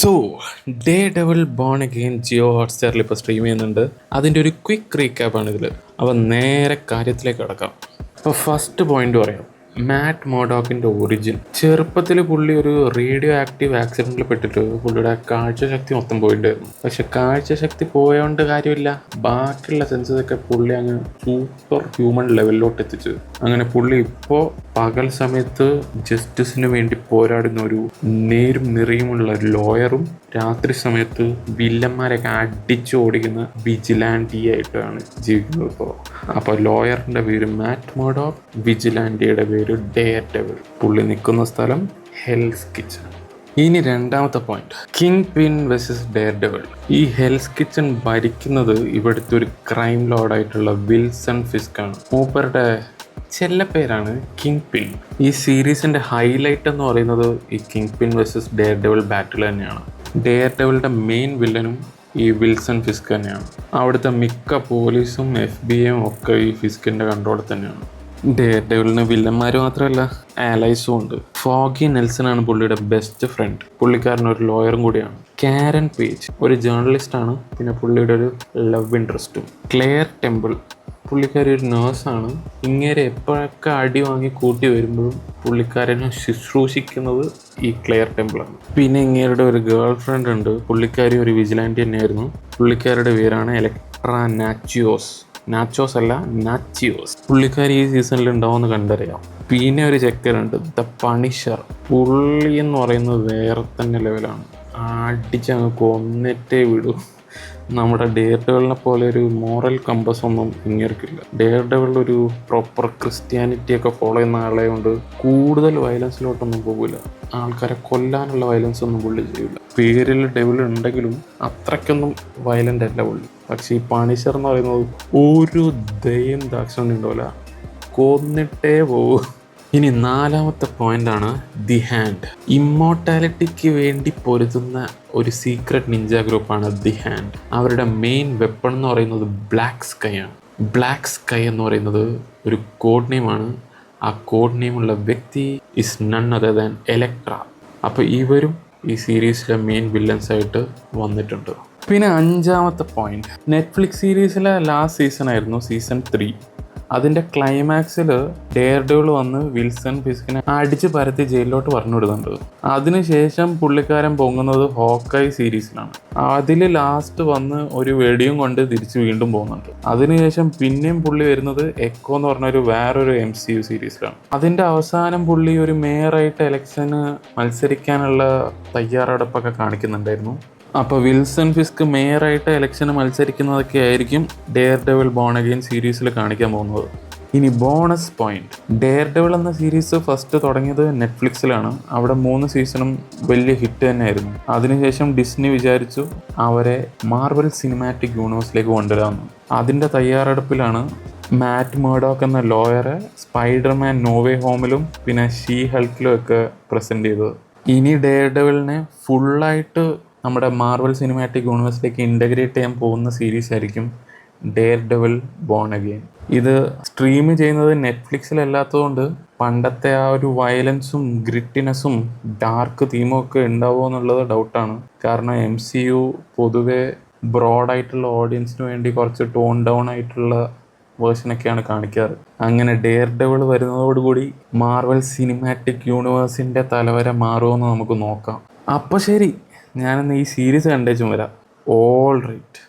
So the devil born again Jio ഹോട്ട്സ്റ്റാറിൽ ഇപ്പോൾ stream ചെയ്യുന്നുണ്ട്. അതിൻ്റെ ഒരു ക്വിക്ക് റീക്യാപ്പാണ് ഇതിൽ. അപ്പോൾ നേരെ കാര്യത്തിലേക്ക് കിടക്കാം. അപ്പോൾ ഫസ്റ്റ് പോയിന്റ് പറയാം, മാറ്റ് മർഡോക്കിൻ്റെ ഒറിജിൻ. ചെറുപ്പത്തിൽ പുള്ളി ഒരു റേഡിയോ ആക്റ്റീവ് ആക്സിഡൻറ്റിൽ പെട്ടിട്ട് പുള്ളിയുടെ കാഴ്ചശക്തി മൊത്തം പോയിട്ടുണ്ടായിരുന്നു. പക്ഷെ കാഴ്ചശക്തി പോയോണ്ട് കാര്യമില്ല, ബാക്കിയുള്ള സെൻസസൊക്കെ പുള്ളി അങ്ങ് സൂപ്പർ ഹ്യൂമൻ ലെവലിലോട്ട് എത്തിച്ചു. അങ്ങനെ പുള്ളി ഇപ്പോൾ പകൽ സമയത്ത് ജസ്റ്റിസിന് വേണ്ടി പോരാടുന്ന ഒരു നേരും നിറയുമുള്ള ഒരു ലോയറും, രാത്രി സമയത്ത് വില്ലന്മാരൊക്കെ അടിച്ചു ഓടിക്കുന്ന വിജിലാൻറ്റി ആയിട്ടാണ് ജീവിക്കുന്നത്. അപ്പോൾ ലോയറിൻ്റെ പേര് മാറ്റ് മർഡോക്ക്, വിജിലാൻറ്റിയുടെ പേര് ഡെയർ ഡെവിൾ. പുള്ളി നിൽക്കുന്ന സ്ഥലം ഹെൽസ് കിച്ചൺ. ഇനി രണ്ടാമത്തെ പോയിന്റ്, കിങ് പിൻ വേഴ്സസ് ഡെയർ ഡെവിൾ. ഈ ഹെൽസ് കിച്ചൺ ഭരിക്കുന്നത് ഇവിടുത്തെ ഒരു ക്രൈം ലോർഡായിട്ടുള്ള വിൽസൺ ഫിസ്ക് ആണ്. മൂപ്പരുടെ ചെല്ലപ്പേരാണ് കിങ് പിൻ. ഈ സീരീസിൻ്റെ ഹൈലൈറ്റ് എന്ന് പറയുന്നത് ഈ കിങ് പിൻ വേഴ്സസ് ഡെയർ ഡെവിൾ ബാറ്റിൽ തന്നെയാണ്. ഡെയർ ഡെവിളുടെ മെയിൻ വില്ലനും ഈ വിൽസൺ ഫിസ്ക് തന്നെയാണ്. അവിടുത്തെ മിക്ക പോലീസും FBI ഒക്കെ ഈ ഫിസ്കിൻ്റെ കൺട്രോളിൽ തന്നെയാണ്. ഡെയർ ഡെവിളിന് വില്ലന്മാർ മാത്രമല്ല ആലൈസും ഉണ്ട്. ഫോഗി നെൽസൺ ആണ് പുള്ളിയുടെ ബെസ്റ്റ് ഫ്രണ്ട്. പുള്ളിക്കാരൻ ഒരു ലോയറും കൂടിയാണ്. കാരൻ പേജ് ഒരു ജേർണലിസ്റ്റാണ്. പിന്നെ പുള്ളിയുടെ ഒരു ലവ് ഇൻട്രസ്റ്റും. ക്ലെയർ ടെമ്പിൾ പുള്ളിക്കാരി ഒരു നേഴ്സാണ്. ഇങ്ങനെ എപ്പോഴൊക്കെ അടി വാങ്ങി കൂട്ടി വരുമ്പോഴും പുള്ളിക്കാരനെ ശുശ്രൂഷിക്കുന്നത് ഈ ക്ലെയർ ടെമ്പിളാണ്. പിന്നെ ഇങ്ങേരുടെ ഒരു ഗേൾ ഫ്രണ്ട് ഉണ്ട്. പുള്ളിക്കാരി ഒരു വിജിലാൻറ്റി തന്നെയായിരുന്നു. പുള്ളിക്കാരുടെ പേരാണ് എലക്ട്ര നാച്ചോസ് അല്ല നാച്ചിയോസ്. പുള്ളിക്കാരി ഈ സീസണിൽ ഉണ്ടാവുമെന്ന് കണ്ടറിയാം. പിന്നെ ഒരു ചെക്കനുണ്ട്, ദ പണിഷർ. പുള്ളി എന്ന് പറയുന്നത് വേറെ തന്നെ ലെവലാണ്. അടിച്ചങ്ങ് കൊന്നിട്ടേ വിടൂ. നമ്മുടെ ഡെയർ ഡെവിളിനെ പോലെ ഒരു മോറൽ കമ്പസ് ഒന്നും ഇങ്ങേർക്കില്ല. ഡെയർ ഡെവിൾ ഒരു പ്രോപ്പർ ക്രിസ്ത്യാനിറ്റിയൊക്കെ ഫോളോ ചെയ്യുന്ന ആളെ കൊണ്ട് കൂടുതൽ വയലൻസിലോട്ടൊന്നും പോകില്ല. ആൾക്കാരെ കൊല്ലാനുള്ള വയലൻസ് ഒന്നും പുള്ളി ചെയ്യില്ല. പേരിൽ ഡെവിൾ ഉണ്ടെങ്കിലും അത്രയ്ക്കൊന്നും വയലൻ്റ് അല്ല പുള്ളി. പക്ഷേ ഈ പണിഷർ എന്ന് പറയുന്നത് ഒരു ദയം ദാക്ഷിണ്യം ഉണ്ടാവില്ല, കൊന്നിട്ടേ പോവും. ഇനി നാലാമത്തെ പോയിന്റാണ് ദി ഹാൻഡ്. ഇമ്മോർട്ടാലിറ്റിക്ക് വേണ്ടി പൊരുതുന്ന ഒരു സീക്രട്ട് നിഞ്ച ഗ്രൂപ്പാണ് ദി ഹാൻഡ്. അവരുടെ മെയിൻ വെപ്പൺ എന്ന് പറയുന്നത് ബ്ലാക്ക് സ്കൈ ആണ്. ബ്ലാക്ക് സ്കൈ എന്ന് പറയുന്നത് ഒരു കോഡ് നെയിമാണ്. ആ കോഡ് നെയിമുള്ള വ്യക്തി is none other than Electra. അപ്പോൾ ഇവരും ഈ സീരീസിലെ മെയിൻ വില്ലൻസ് ആയിട്ട് വന്നിട്ടുണ്ട്. പിന്നെ അഞ്ചാമത്തെ പോയിന്റ്, നെറ്റ്ഫ്ലിക്സ് സീരീസിലെ ലാസ്റ്റ് സീസൺ ആയിരുന്നു സീസൺ 3. അതിൻ്റെ ക്ലൈമാക്സിൽ ഡെയർ ഡെവിൾ വന്ന് വിൽസൺ ഫിസ്കിനെ അടിച്ച് പരത്തി ജയിലിലോട്ട് പറഞ്ഞു വിടുന്നുണ്ട്. അതിനുശേഷം പുള്ളിക്കാരൻ പൊങ്ങുന്നത് ഹോക്കായി സീരീസിലാണ്. അതിൽ ലാസ്റ്റ് വന്ന് ഒരു വെടിയും കൊണ്ട് തിരിച്ച് വീണ്ടും പോകുന്നുണ്ട്. അതിനുശേഷം പിന്നെയും പുള്ളി വരുന്നത് എക്കോ എന്ന് പറഞ്ഞൊരു വേറൊരു MCU സീരീസിലാണ്. അതിൻ്റെ അവസാനം പുള്ളി ഒരു മേയറായിട്ട് ഇലക്ഷന് മത്സരിക്കാനുള്ള തയ്യാറെടുപ്പൊക്കെ കാണിക്കുന്നുണ്ടായിരുന്നു. അപ്പോൾ വിൽസൺ ഫിസ്ക് മേയറായിട്ട് ഇലക്ഷന് മത്സരിക്കുന്നതൊക്കെ ആയിരിക്കും ഡെയർ ഡെവിൾ ബോൺ അഗെയിൻ സീരീസിൽ കാണിക്കാൻ പോകുന്നത്. ഇനി ബോണസ് പോയിന്റ്, ഡെയർ ഡെവിൾ എന്ന സീരീസ് ഫസ്റ്റ് തുടങ്ങിയത് നെറ്റ്ഫ്ലിക്സിലാണ്. അവിടെ 3 സീസണും വലിയ ഹിറ്റ് തന്നെയായിരുന്നു. അതിനുശേഷം ഡിസ്നി വിചാരിച്ചു അവരെ മാർവൽ സിനിമാറ്റിക് യൂണിവേഴ്സിലേക്ക് കൊണ്ടുവരാമെന്ന്. അതിൻ്റെ തയ്യാറെടുപ്പിലാണ് മാറ്റ് മർഡോക്ക് എന്ന ലോയറെ സ്പൈഡർമാൻ നോവേ ഹോമിലും പിന്നെ ഷീ ഹൾക്കിലും ഒക്കെ പ്രസൻറ്റ് ചെയ്തത്. ഇനി ഡെയർ ഡെവിളിനെ ഫുള്ളായിട്ട് നമ്മുടെ മാർവൽ സിനിമാറ്റിക് യൂണിവേഴ്സിലേക്ക് ഇൻ്റഗ്രേറ്റ് ചെയ്യാൻ പോകുന്ന സീരീസ് ആയിരിക്കും ഡെയർ ഡെവിൾ ബോൺ അഗെയിൻ. ഇത് സ്ട്രീം ചെയ്യുന്നത് നെറ്റ്ഫ്ലിക്സിലല്ലാത്തതുകൊണ്ട് പണ്ടത്തെ ആ ഒരു വയലൻസും ഗ്രിറ്റിനെസ്സും ഡാർക്ക് തീമും ഒക്കെ ഉണ്ടാവുമോ എന്നുള്ളത് ഡൗട്ടാണ്. കാരണം MCU പൊതുവെ ബ്രോഡായിട്ടുള്ള ഓഡിയൻസിന് വേണ്ടി കുറച്ച് ടോൺ ഡൗൺ ആയിട്ടുള്ള വേർഷനൊക്കെയാണ് കാണിക്കാറ്. അങ്ങനെ ഡെയർ ഡെവിൾ വരുന്നതോടുകൂടി മാർവൽ സിനിമാറ്റിക് യൂണിവേഴ്സിൻ്റെ തലവര മാറുമെന്ന് നമുക്ക് നോക്കാം. അപ്പോൾ ശരി, ഞാനിന്ന് ഈ സീരീസ് കണ്ടേച്ചും വരാം. All right.